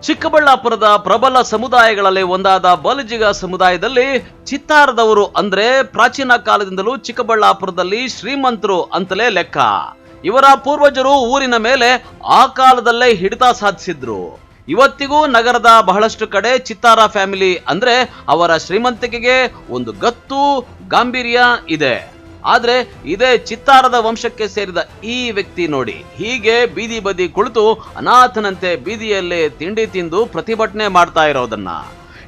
ಚಿಕ್ಕಬಳ್ಳಾಪುರದ ಪ್ರಬಲ ಸಮುದಾಯಗಳಲ್ಲಿ ಒಂದಾದ ಬಲಿಜಿಗ ಸಮುದಾಯದಲ್ಲಿ ಚಿತ್ತಾರದವರು ಅಂದ್ರೆ ಪ್ರಾಚೀನ ಕಾಲದಿಂದಲೂ ಚಿಕ್ಕಬಳ್ಳಾಪುರದಲ್ಲಿ ಶ್ರೀಮಂತರು ಅಂತಲೇ ಲೆಕ್ಕ. ಇವರ ಪೂರ್ವಜರು ಊರಿನ ಮೇಲೆ ಆ ಕಾಲದಲ್ಲೇ ಹಿಡಿತ ಸಾಧಿಸಿದ್ರು. ಇವತ್ತಿಗೂ ನಗರದ ಬಹಳಷ್ಟು ಕಡೆ ಚಿತ್ತಾರ ಫ್ಯಾಮಿಲಿ ಅಂದ್ರೆ ಅವರ ಶ್ರೀಮಂತಿಕೆಗೆ ಒಂದು ಗತ್ತು ಗಾಂಭೀರ್ಯ ಇದೆ. ಆದ್ರೆ ಇದೇ ಚಿತ್ತಾರದ ವಂಶಕ್ಕೆ ಸೇರಿದ ಈ ವ್ಯಕ್ತಿ ನೋಡಿ, ಹೀಗೆ ಬೀದಿ ಬದಿ ಕುಳಿತು ಅನಾಥನಂತೆ ಬೀದಿಯಲ್ಲೇ ತಿಂಡಿ ತಿಂದು ಪ್ರತಿಭಟನೆ ಮಾಡ್ತಾ ಇರೋದನ್ನ.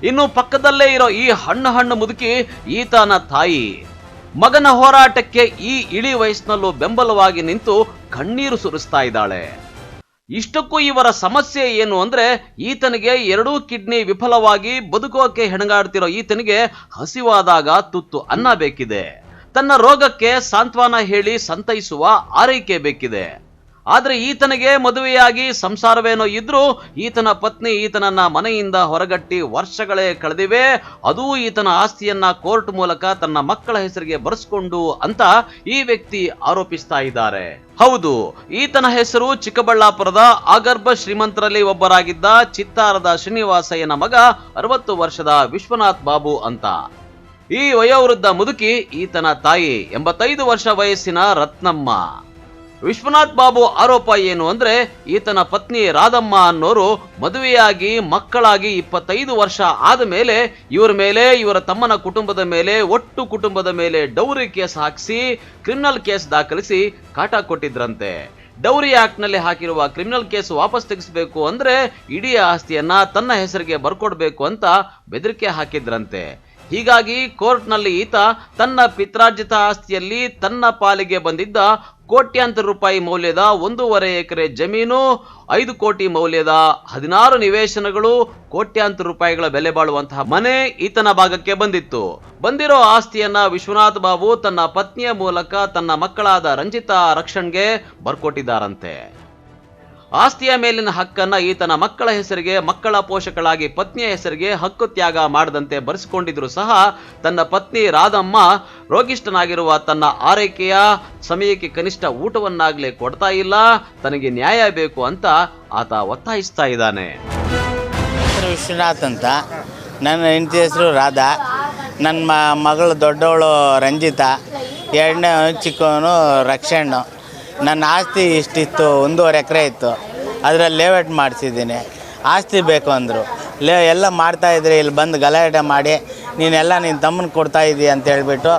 ಇನ್ನು ಪಕ್ಕದಲ್ಲೇ ಇರೋ ಈ ಹಣ್ಣು ಮುದುಕಿ ಈತನ ತಾಯಿ. ಮಗನ ಹೋರಾಟಕ್ಕೆ ಈ ಇಳಿ ವಯಸ್ಸಿನಲ್ಲೂ ಬೆಂಬಲವಾಗಿ ನಿಂತು ಕಣ್ಣೀರು ಸುರಿಸ್ತಾ ಇದ್ದಾಳೆ. ಇಷ್ಟಕ್ಕೂ ಇವರ ಸಮಸ್ಯೆ ಏನು ಅಂದ್ರೆ, ಈತನಿಗೆ 2 ಕಿಡ್ನಿ ವಿಫಲವಾಗಿ ಬದುಕೋಕೆ ಹೆಣಗಾಡ್ತಿರೋ ಈತನಿಗೆ ಹಸಿವಾದಾಗ ತುತ್ತು ಅನ್ನ ಬೇಕಿದೆ. ತನ್ನ ರೋಗಕ್ಕೆ ಸಾಂತ್ವನ ಹೇಳಿ ಸಂತೈಸುವ ಆರೈಕೆ ಬೇಕಿದೆ. ಆದ್ರೆ ಈತನಿಗೆ ಮದುವೆಯಾಗಿ ಸಂಸಾರವೇನೋ ಇದ್ರೂ ಈತನ ಪತ್ನಿ ಈತನನ್ನ ಮನೆಯಿಂದ ಹೊರಗಟ್ಟಿ ವರ್ಷಗಳೇ ಕಳೆದಿವೆ. ಅದೂ ಈತನ ಆಸ್ತಿಯನ್ನ ಕೋರ್ಟ್ ಮೂಲಕ ತನ್ನ ಮಕ್ಕಳ ಹೆಸರಿಗೆ ಬರೆಸ್ಕೊಂಡು ಅಂತ ಈ ವ್ಯಕ್ತಿ ಆರೋಪಿಸ್ತಾ ಇದ್ದಾರೆ. ಹೌದು, ಈತನ ಹೆಸರು ಚಿಕ್ಕಬಳ್ಳಾಪುರದ ಆಗರ್ಭ ಶ್ರೀಮಂತರಲ್ಲಿ ಒಬ್ಬರಾಗಿದ್ದ ಚಿತ್ತಾರದ ಶ್ರೀನಿವಾಸಯ್ಯನ ಮಗ 60 ವರ್ಷದ ವಿಶ್ವನಾಥ್ ಬಾಬು ಅಂತ. ಈ ವಯೋವೃದ್ಧ ಮುದುಕಿ ಈತನ ತಾಯಿ 85 ವರ್ಷ ವಯಸ್ಸಿನ ರತ್ನಮ್ಮ. ವಿಶ್ವನಾಥ್ ಬಾಬು ಆರೋಪ ಏನು ಅಂದ್ರೆ, ಈತನ ಪತ್ನಿ ರಾಧಮ್ಮ ಅನ್ನೋರು ಮದುವೆಯಾಗಿ ಮಕ್ಕಳಾಗಿ 25 ವರ್ಷ ಆದ ಮೇಲೆ ಇವರ ಮೇಲೆ, ಇವರ ತಮ್ಮನ ಕುಟುಂಬದ ಮೇಲೆ, ಒಟ್ಟು ಕುಟುಂಬದ ಮೇಲೆ ಡೌರಿ ಕೇಸ್ ಹಾಕಿಸಿ ಕ್ರಿಮಿನಲ್ ಕೇಸ್ ದಾಖಲಿಸಿ ಕಾಟ ಕೊಟ್ಟಿದ್ರಂತೆ. ಡೌರಿ ಆಕ್ಟ್ ನಲ್ಲಿ ಹಾಕಿರುವ ಕ್ರಿಮಿನಲ್ ಕೇಸ್ ವಾಪಸ್ ತೆಗೆಸಬೇಕು ಅಂದ್ರೆ ಇಡೀ ಆಸ್ತಿಯನ್ನ ತನ್ನ ಹೆಸರಿಗೆ ಬರ್ಕೊಡ್ಬೇಕು ಅಂತ ಬೆದರಿಕೆ ಹಾಕಿದ್ರಂತೆ. ಹೀಗಾಗಿ ಕೋರ್ಟ್ ನಲ್ಲಿ ಈತ ತನ್ನ ಪಿತ್ರಾರ್ಜಿತ ಆಸ್ತಿಯಲ್ಲಿ ತನ್ನ ಪಾಲಿಗೆ ಬಂದಿದ್ದ ಕೋಟ್ಯಾಂತರ ರೂಪಾಯಿ ಮೌಲ್ಯದ 1.5 ಎಕರೆ ಜಮೀನು, 5 ಕೋಟಿ ಮೌಲ್ಯದ 16 ನಿವೇಶನಗಳು, ಕೋಟ್ಯಾಂತರ ರೂಪಾಯಿಗಳ ಬೆಲೆ ಬಾಳುವಂತಹ ಮನೆ ಈತನ ಭಾಗಕ್ಕೆ ಬಂದಿತ್ತು. ಬಂದಿರೋ ಆಸ್ತಿಯನ್ನ ವಿಶ್ವನಾಥ್ ಬಾಬು ತನ್ನ ಪತ್ನಿಯ ಮೂಲಕ ತನ್ನ ಮಕ್ಕಳಾದ ರಂಜಿತಾ ರಕ್ಷಣ್ಗೆ ಬರ್ಕೊಟ್ಟಿದ್ದಾರಂತೆ. ಆಸ್ತಿಯ ಮೇಲಿನ ಹಕ್ಕನ್ನ ಈತನ ಮಕ್ಕಳ ಹೆಸರಿಗೆ, ಮಕ್ಕಳ ಪೋಷಕಳಾಗಿ ಪತ್ನಿಯ ಹೆಸರಿಗೆ ಹಕ್ಕು ತ್ಯಾಗ ಮಾಡದಂತೆ ಬರೆಸಿಕೊಂಡಿದ್ರು ಸಹ ತನ್ನ ಪತ್ನಿ ರಾಧಮ್ಮ ರೋಗಿಷ್ಠನಾಗಿರುವ ತನ್ನ ಆರೈಕೆಯ ಸಮಯಕ್ಕೆ ಕನಿಷ್ಠ ಊಟವನ್ನಾಗ್ಲೇ ಕೊಡ್ತಾ ಇಲ್ಲ. ತನಗೆ ನ್ಯಾಯ ಬೇಕು ಅಂತ ಆತ ಒತ್ತಾಯಿಸ್ತಾ ಇದ್ದಾನೆ. ವಿಶ್ವನಾಥ್ ಅಂತ, ನನ್ನ ಹೆಂಡತಿ ಹೆಸರು ರಾಧಾ, ನನ್ನ ಮಗಳು ದೊಡ್ಡವಳು ರಂಜಿತಾ, ಎರಡನೇ ಚಿಕ್ಕವನು ರಕ್ಷಣ್. ನನ್ನ ಆಸ್ತಿ ಇಷ್ಟಿತ್ತು, 1.5 ಎಕರೆ ಇತ್ತು. ಅದರಲ್ಲಿ ಲೇಔಟ್ ಮಾಡಿಸಿದ್ದೀನಿ. ಆಸ್ತಿ ಬೇಕು ಅಂದರು. ಎಲ್ಲ ಮಾಡ್ತಾಯಿದ್ರೆ ಇಲ್ಲಿ ಬಂದು ಗಲಾಟೆ ಮಾಡಿ ನೀನೆಲ್ಲ ನಿನ್ನ ತಮ್ಮನ ಕೊಡ್ತಾಯಿದ್ದೀಯ ಅಂತ ಹೇಳ್ಬಿಟ್ಟು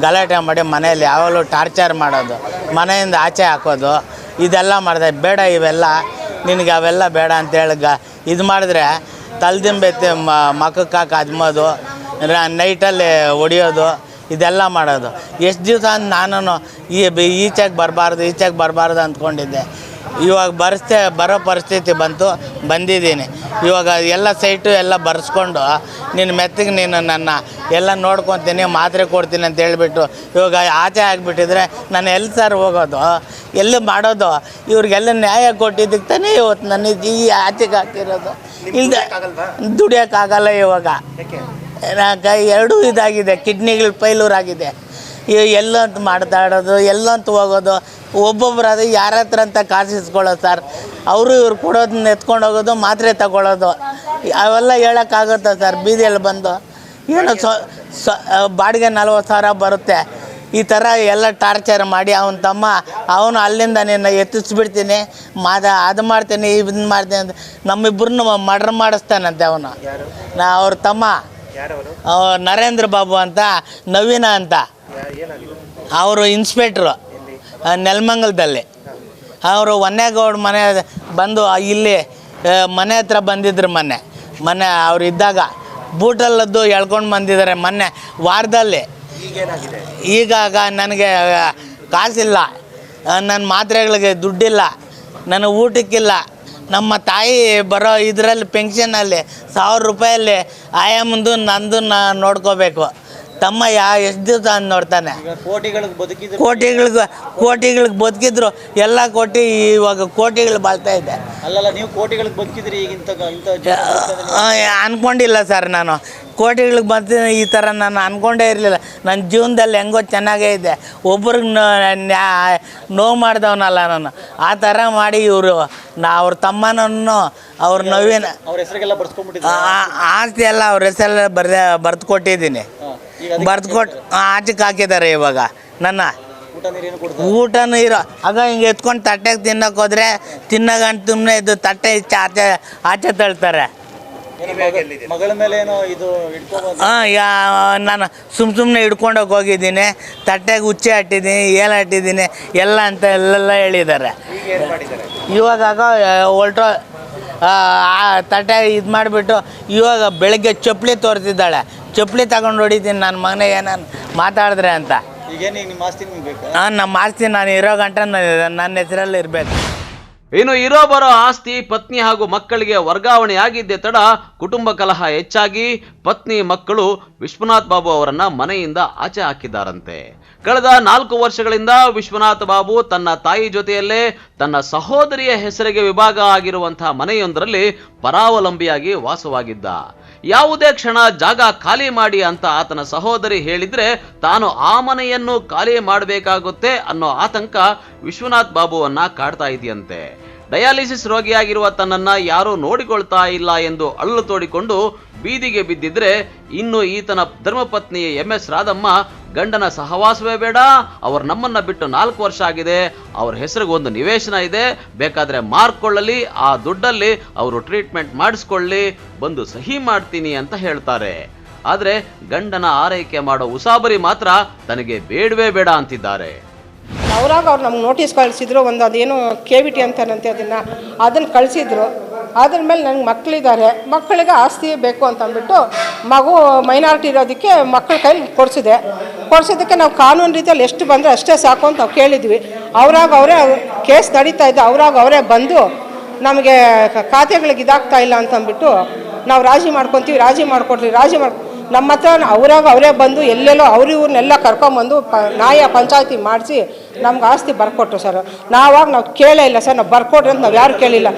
ಗಲಾಟೆ ಮಾಡಿ ಮನೆಯಲ್ಲಿ ಯಾವಾಗಲೂ ಟಾರ್ಚರ್ ಮಾಡೋದು, ಮನೆಯಿಂದ ಆಚೆ ಹಾಕೋದು, ಇದೆಲ್ಲ ಮಾಡಿದೆ. ಬೇಡ ಇವೆಲ್ಲ, ನಿನಗೆ ಅವೆಲ್ಲ ಬೇಡ ಅಂತೇಳಿ ಇದು ಮಾಡಿದ್ರೆ ತಲೆದಿಂಬೆತ್ತಿ ಮಕ್ಕಕ್ಕೆ ಹಾಕಿ ಅದ್ಮೋದು, ನೈಟಲ್ಲಿ ಹೊಡಿಯೋದು, ಇದೆಲ್ಲ ಮಾಡೋದು. ಎಷ್ಟು ದಿವಸ ನಾನು ಈಚೆಗೆ ಬರಬಾರ್ದು ಅಂದ್ಕೊಂಡಿದ್ದೆ. ಇವಾಗ ಬರೋ ಪರಿಸ್ಥಿತಿ ಬಂದಿದ್ದೀನಿ. ಇವಾಗ ಎಲ್ಲ ಸೈಟು ಎಲ್ಲ ಬರೆಸ್ಕೊಂಡು ನಿನ್ನ ಮೆತ್ತಿಗೆ ನೀನು ನನ್ನ ಎಲ್ಲ ನೋಡ್ಕೊತೀನಿ, ಮಾತ್ರೆ ಕೊಡ್ತೀನಿ ಅಂತ ಹೇಳ್ಬಿಟ್ಟು ಇವಾಗ ಆಚೆ ಆಗಿಬಿಟ್ಟಿದ್ರೆ ನಾನು ಎಲ್ಲಿ ಸರ್ ಹೋಗೋದು, ಎಲ್ಲಿ ಮಾಡೋದು? ಇವ್ರಿಗೆಲ್ಲ ನ್ಯಾಯ ಕೊಟ್ಟಿದ್ದಕ್ಕೆ ತಾನೇ ಇವತ್ತು ನನಗೆ ಈ ಆಚೆಗೆ ಹಾಕಿರೋದು. ಇಲ್ಲದೆ ದುಡಿಯೋಕ್ಕಾಗಲ್ಲ. ಇವಾಗ ಎರಡೂ ಇದಾಗಿದೆ, ಕಿಡ್ನಿಗಳು ಫೈಲೂರ್ ಆಗಿದೆ. ಎಲ್ಲಂತ ಮಾತಾಡೋದು, ಎಲ್ಲಂತ ಹೋಗೋದು, ಒಬ್ಬೊಬ್ಬರಾದ್ರೆ ಯಾರ ಹತ್ರ ಅಂತ ಕಾಸು ಇಸ್ಕೊಳ್ಳೋದು ಸರ್. ಅವರು ಇವ್ರು ಕೊಡೋದನ್ನ ಎತ್ಕೊಂಡು ಹೋಗೋದು, ಮಾತ್ರೆ ತಗೊಳ್ಳೋದು, ಅವೆಲ್ಲ ಹೇಳೋಕ್ಕಾಗುತ್ತಾ ಸರ್? ಬೀದಿಯಲ್ಲಿ ಬಂದು ಏನೋ ಬಾಡಿಗೆ 40,000 ಬರುತ್ತೆ. ಈ ಥರ ಎಲ್ಲ ಟಾರ್ಚರ್ ಮಾಡಿ ಅವನ ತಮ್ಮ ಅವನು ಅಲ್ಲಿಂದ ನಿನ್ನ ಎತ್ತಿಸ್ಬಿಡ್ತೀನಿ, ಅದು ಮಾಡ್ತೀನಿ, ಇದನ್ನು ಮಾಡ್ತೀನಿ ಅಂತ ನಮ್ಮಿಬ್ಬರನ್ನು ಮರ್ಡರ್ ಮಾಡಿಸ್ತಾನಂತೆ ಅವನು. ಅವ್ರ ತಮ್ಮ ನರೇಂದ್ರ ಬಾಬು ಅಂತ, ನವೀನ ಅಂತ, ಅವರು ಇನ್ಸ್ಪೆಕ್ಟ್ರು ನೆಲಮಂಗಲದಲ್ಲಿ. ಅವರು ಹೊನ್ನೇಗೌಡ ಮನೆ ಬಂದು ಇಲ್ಲಿ ಮನೆ ಹತ್ರ ಬಂದಿದ್ರು. ಮೊನ್ನೆ ಅವ್ರು ಇದ್ದಾಗ ಬೂಟಲ್ಲದ್ದು ಎಳ್ಕೊಂಡು ಬಂದಿದ್ದಾರೆ ಮೊನ್ನೆ ವಾರದಲ್ಲಿ. ಈಗಾಗ ನನಗೆ ಕಾಸಿಲ್ಲ, ನನ್ನ ಮಾತ್ರೆಗಳಿಗೆ ದುಡ್ಡಿಲ್ಲ, ನನ್ನ ಊಟಕ್ಕಿಲ್ಲ. ನಮ್ಮ ತಾಯಿ ಬರೋ ಇದರಲ್ಲಿ ಪೆನ್ಷನಲ್ಲಿ 1,000 ರೂಪಾಯಲ್ಲಿ ಆಯಮ್ಮಂದು ನಂದು ನೋಡ್ಕೋಬೇಕು. ತಮ್ಮ ಎಷ್ಟು ದಿವಸ ಅಂತ ನೋಡ್ತಾನೆ. ಕೋಟಿಗಳಿಗೆ ಬದುಕಿದ್ರು ಎಲ್ಲ ಕೋಟಿ ಇವಾಗ ಕೋಟಿಗಳು ಬಾಳ್ತಾ ಇದೆ. ಅಲ್ಲಲ್ಲ, ನೀವು ಕೋಟಿಗಳಿಗೆ ಬದುಕಿದ್ರಿ ಈಗ ಅನ್ಕೊಂಡಿಲ್ಲ ಸರ್, ನಾನು ಕೋಟಿಗಳಿಗೆ ಬರ್ತೀನಿ ಈ ಥರ ನಾನು ಅಂದ್ಕೊಂಡೇ ಇರಲಿಲ್ಲ. ನನ್ನ ಜೀವನದಲ್ಲಿ ಹೆಂಗೋ ಚೆನ್ನಾಗೇ ಇದೆ. ಒಬ್ರಿಗೆ ನೋವು ಮಾಡಿದವನಲ್ಲ ನಾನು. ಆ ಥರ ಮಾಡಿ ಇವರು ಅವ್ರ ತಮ್ಮನನ್ನು ಅವ್ರ ನವೀನ ಅವ್ರ ಹೆಸರಿಗೆಲ್ಲ ಬರ್ಸ್ಕೊಂಡ್ಬಿಟ್ಟಿದ್ದೆ. ಆಸ್ತಿ ಎಲ್ಲ ಅವ್ರ ಹೆಸರೆಲ್ಲ ಬರೆದು ಕೊಟ್ಟಿದ್ದೀನಿ. ಬರೆದು ಕೊಟ್ಟು ಆಚೆಗೆ ಹಾಕಿದ್ದಾರೆ ಇವಾಗ ನನ್ನ ಊಟ ನೀರು. ಆಗ ಹಿಂಗೆ ಎತ್ಕೊಂಡು ತಟ್ಟೆಗೆ ತಿನ್ನೋಕೆ ಹೋದರೆ ತಿನ್ನಗಂಟು ಸುಮ್ಮನೆ ಇದು ತಟ್ಟೆ ಆಚೆ ತಳ್ತಾರೆ. ಮಗಳ ಮೇಲೆ ಏನೋ ಇದು ನಾನು ಸುಮ್ಮನೆ ಹಿಡ್ಕೊಂಡೋಗಿ ಹೋಗಿದ್ದೀನಿ, ತಟ್ಟೆಗೆ ಹುಚ್ಚೆ ಹಟ್ಟಿದ್ದೀನಿ, ಏಲು ಹಟ್ಟಿದ್ದೀನಿ ಎಲ್ಲ ಅಂತ ಎಲ್ಲ ಹೇಳಿದ್ದಾರೆ. ಇವಾಗ ಹೊಲ್ಟೋ ತಟ್ಟೆ ಇದು ಮಾಡಿಬಿಟ್ಟು ಇವಾಗ ಬೆಳಗ್ಗೆ ಚಪ್ಪಲಿ ತೋರಿಸಿದ್ದಾಳೆ. ಚಪ್ಪಲಿ ತಗೊಂಡು ಹೊಡಿತೀನಿ ನನ್ನ ಮಗನಿಗೆ ನಾನು ಮಾತಾಡಿದ್ರೆ ಅಂತ. ನಮ್ಮ ಆಸ್ತಿ ನಾನು ಇರೋ ಗಂಟ ನನ್ನ ಹೆಸರಲ್ಲಿ ಇರಬೇಕು. ಇನ್ನು ಇರೋ ಬರೋ ಆಸ್ತಿ ಪತ್ನಿ ಹಾಗೂ ಮಕ್ಕಳಿಗೆ ವರ್ಗಾವಣೆಯಾಗಿದ್ದೇ ತಡ ಕುಟುಂಬ ಕಲಹ ಹೆಚ್ಚಾಗಿ ಪತ್ನಿ ಮಕ್ಕಳು ವಿಶ್ವನಾಥ್ ಬಾಬು ಅವರನ್ನ ಮನೆಯಿಂದ ಆಚೆ ಹಾಕಿದ್ದಾರಂತೆ. ಕಳೆದ 4 ವರ್ಷಗಳಿಂದ ವಿಶ್ವನಾಥ್ ಬಾಬು ತನ್ನ ತಾಯಿ ಜೊತೆಯಲ್ಲೇ ತನ್ನ ಸಹೋದರಿಯ ಹೆಸರಿಗೆ ವಿಭಾಗ ಆಗಿರುವಂತಹ ಮನೆಯೊಂದರಲ್ಲಿ ಪರಾವಲಂಬಿಯಾಗಿ ವಾಸವಾಗಿದ್ದ. ಯಾವುದೇ ಕ್ಷಣ ಜಾಗ ಖಾಲಿ ಮಾಡಿ ಅಂತ ಆತನ ಸಹೋದರಿ ಹೇಳಿದ್ರೆ ತಾನು ಆ ಮನೆಯನ್ನು ಖಾಲಿ ಮಾಡಬೇಕಾಗುತ್ತೆ ಅನ್ನೋ ಆತಂಕ ವಿಶ್ವನಾಥ್ ಬಾಬುವನ್ನ ಕಾಡ್ತಾ ಇದೆಯಂತೆ. ಡಯಾಲಿಸಿಸ್ ರೋಗಿಯಾಗಿರುವ ತನ್ನನ್ನ ಯಾರೂ ನೋಡಿಕೊಳ್ತಾ ಇಲ್ಲ ಎಂದು ಅಳ್ಳು ತೋಡಿಕೊಂಡು ಬೀದಿಗೆ ಬಿದ್ದಿದ್ರೆ, ಇನ್ನು ಈತನ ಧರ್ಮಪತ್ನಿ MS ರಾಧಮ್ಮ ಗಂಡನ ಸಹವಾಸವೇ ಬೇಡ, ಅವ್ರು ನಮ್ಮನ್ನ ಬಿಟ್ಟು 4 ವರ್ಷ ಆಗಿದೆ, ಅವ್ರ ಹೆಸರಿಗೆ ಒಂದು ನಿವೇಶನ ಇದೆ, ಬೇಕಾದ್ರೆ ಮಾರ್ಕೊಳ್ಳಲಿ, ಆ ದುಡ್ಡಲ್ಲಿ ಅವರು ಟ್ರೀಟ್ಮೆಂಟ್ ಮಾಡಿಸ್ಕೊಳ್ಳಿ, ಬಂದು ಸಹಿ ಮಾಡ್ತೀನಿ ಅಂತ ಹೇಳ್ತಾರೆ. ಆದ್ರೆ ಗಂಡನ ಆರೈಕೆ ಮಾಡೋ ಉಸಾಬರಿ ಮಾತ್ರ ತನಗೆ ಬೇಡವೇ ಬೇಡ ಅಂತಿದ್ದಾರೆ. ಅವ್ರಾಗ ಅವ್ರು ನಮ್ಗೆ ನೋಟಿಸ್ ಕಳಿಸಿದ್ರು, ಒಂದು ಅದೇನು KVT ಅಂತಾರಂತೆ ಅದನ್ನು ಕಳಿಸಿದ್ರು. ಅದ್ರ ಮೇಲೆ ನನಗೆ ಮಕ್ಕಳಿದ್ದಾರೆ, ಮಕ್ಕಳಿಗೆ ಆಸ್ತಿ ಬೇಕು ಅಂತ ಅಂದ್ಬಿಟ್ಟು ಮಗು ಮೈನಾರಿಟಿ ಇರೋದಕ್ಕೆ ಮಕ್ಕಳ ಕೈಲಿ ಕೊಡಿಸೋದಕ್ಕೆ ನಾವು ಕಾನೂನು ರೀತಿಯಲ್ಲಿ ಎಷ್ಟು ಬಂದರೆ ಅಷ್ಟೇ ಸಾಕು ಅಂತ ನಾವು ಕೇಳಿದ್ವಿ. ಅವರಾಗ ಅವರೇ ಕೇಸ್ ನಡೀತಾ ಇದ್ದ, ಅವರಾಗ ಅವರೇ ಬಂದು ನಮಗೆ ಖಾತೆಗಳಿಗೆ ಇದಾಗ್ತಾ ಇಲ್ಲ ಅಂತಂದ್ಬಿಟ್ಟು ನಾವು ರಾಜಿ ಮಾಡ್ಕೊಡ್ಲಿ ನಮ್ಮ ಹತ್ರ ಅವರಾಗ ಅವರೇ ಬಂದು ಎಲ್ಲೆಲ್ಲೋ ಇವ್ರನ್ನೆಲ್ಲ ಕರ್ಕೊಂಬಂದು ಪಂಚಾಯತಿ ಮಾಡಿಸಿ ನಮ್ಗೆ ಆಸ್ತಿ ಬರ್ಕೊಟ್ರು ಸರ್. ನಾವು ಕೇಳೇ ಇಲ್ಲ ಸರ್, ನಾವು ಬರ್ಕೊಡ್ರಿ ಅಂತ ನಾವು ಯಾರು ಕೇಳಿಲ್ಲ.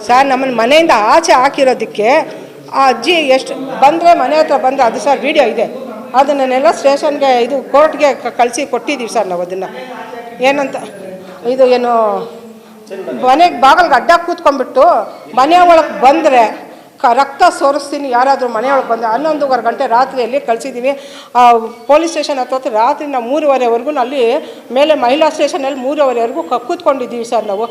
ಸರ್ ನಮ್ಮನ್ನು ಮನೆಯಿಂದ ಆಚೆ ಹಾಕಿರೋದಕ್ಕೆ ಆ ಅಜ್ಜಿ ಎಷ್ಟು ಬಂದರೆ ಮನೆ ಹತ್ರ ಬಂದರೆ ಅದು ಸರ್ ವಿಡಿಯೋ ಇದೆ, ಅದನ್ನೆಲ್ಲ ಸ್ಟೇಷನ್ಗೆ ಇದು ಕೋರ್ಟ್ಗೆ ಕಳಿಸಿ ಕೊಟ್ಟಿದ್ದೀವಿ ಸರ್ ನಾವು. ಅದನ್ನು ಏನಂತ ಇದು ಏನು ಮನೆಗೆ ಬಾಗಿಲಿಗೆ ಅಡ್ಡ ಕೂತ್ಕೊಂಡ್ಬಿಟ್ಟು ಮನೆ ಒಳಗೆ ಬಂದರೆ ರಕ್ತ ಸೋರಿಸ್ತೀನಿ ಯಾರಾದರೂ ಮನೆಯೊಳಗೆ ಬಂದರೆ 11:15 ಗಂಟೆ ರಾತ್ರಿಯಲ್ಲಿ ಕಳಿಸಿದ್ದೀವಿ. ಪೊಲೀಸ್ ಸ್ಟೇಷನ್ ಹತ್ರ ರಾತ್ರಿ ನಾವು 3:30ವರೆಗೂ ಅಲ್ಲಿ ಮೇಲೆ ಮಹಿಳಾ ಸ್ಟೇಷನಲ್ಲಿ 3:30ವರೆಗೂ ಕೂತ್ಕೊಂಡಿದ್ದೀವಿ ಸರ್. ನಾವು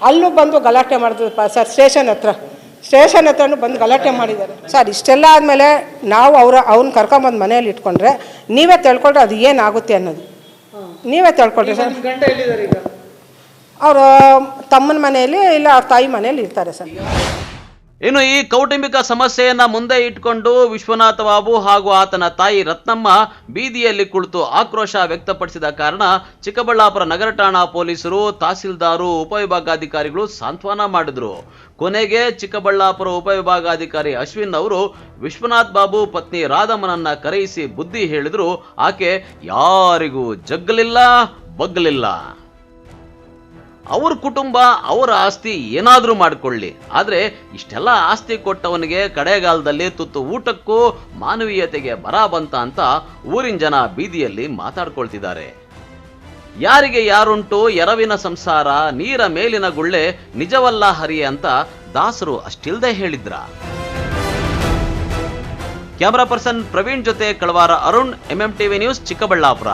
ಅಲ್ಲೂ ಬಂದು ಗಲಾಟೆ ಮಾಡಿದ್ರು ಸರ್. ಸ್ಟೇಷನ್ ಹತ್ರನೂ ಬಂದು ಗಲಾಟೆ ಮಾಡಿದ್ದಾರೆ ಸರ್. ಇಷ್ಟೆಲ್ಲ ಆದಮೇಲೆ ನಾವು ಅವ್ನ ಕರ್ಕೊಂಬಂದು ಮನೆಯಲ್ಲಿ ಇಟ್ಕೊಂಡ್ರೆ ನೀವೇ ತಿಳ್ಕೊಂಡ್ರೆ ಅದು ಏನಾಗುತ್ತೆ ಅನ್ನೋದು ನೀವೇ ತಿಳ್ಕೊಳ್ರಿ ಸರ್. ಅವರು ತಮ್ಮನ ಮನೆಯಲ್ಲಿ ಇಲ್ಲ ಅವ್ರ ತಾಯಿ ಮನೆಯಲ್ಲಿ ಇರ್ತಾರೆ ಸರ್. ಇನ್ನು ಈ ಕೌಟುಂಬಿಕ ಸಮಸ್ಯೆಯನ್ನ ಮುಂದೆ ಇಟ್ಕೊಂಡು ವಿಶ್ವನಾಥ ಬಾಬು ಹಾಗೂ ಆತನ ತಾಯಿ ರತ್ನಮ್ಮ ಬೀದಿಯಲ್ಲಿ ಕುಳಿತು ಆಕ್ರೋಶ ವ್ಯಕ್ತಪಡಿಸಿದ ಕಾರಣ ಚಿಕ್ಕಬಳ್ಳಾಪುರ ನಗರ ಠಾಣಾ ಪೊಲೀಸರು, ತಹಸೀಲ್ದಾರು, ಉಪವಿಭಾಗಾಧಿಕಾರಿಗಳು ಸಾಂತ್ವನ ಮಾಡಿದ್ರು. ಕೊನೆಗೆ ಚಿಕ್ಕಬಳ್ಳಾಪುರ ಉಪವಿಭಾಗಾಧಿಕಾರಿ ಅಶ್ವಿನ್ ಅವರು ವಿಶ್ವನಾಥ್ ಬಾಬು ಪತ್ನಿ ರಾಧಮ್ಮನನ್ನ ಕರೆಯಿಸಿ ಬುದ್ಧಿ ಹೇಳಿದ್ರು. ಆಕೆ ಯಾರಿಗೂ ಜಗ್ಗಲಿಲ್ಲ, ಬಗ್ಗಲಿಲ್ಲ. ಅವ್ರ ಕುಟುಂಬ ಅವರ ಆಸ್ತಿ ಏನಾದ್ರೂ ಮಾಡಿಕೊಳ್ಳಿ, ಆದ್ರೆ ಇಷ್ಟೆಲ್ಲ ಆಸ್ತಿ ಕೊಟ್ಟವನಿಗೆ ಕಡೆಗಾಲದಲ್ಲಿ ತುತ್ತು ಊಟಕ್ಕೂ ಮಾನವೀಯತೆಗೆ ಬರ ಬಂತ ಅಂತ ಊರಿನ ಜನ ಬೀದಿಯಲ್ಲಿ ಮಾತಾಡ್ಕೊಳ್ತಿದ್ದಾರೆ. ಯಾರಿಗೆ ಯಾರುಂಟು ಎರವಿನ ಸಂಸಾರ, ನೀರ ಮೇಲಿನ ಗುಳ್ಳೆ ನಿಜವಲ್ಲ ಹರಿಯೆ ಅಂತ ದಾಸರು ಅಷ್ಟಿಲ್ದೆ ಹೇಳಿದ್ರ. ಕ್ಯಾಮರಾ ಪರ್ಸನ್ ಪ್ರವೀಣ್ ಜೊತೆ ಕಳವಾರ ಅರುಣ್, MMTV ನ್ಯೂಸ್, ಚಿಕ್ಕಬಳ್ಳಾಪುರ.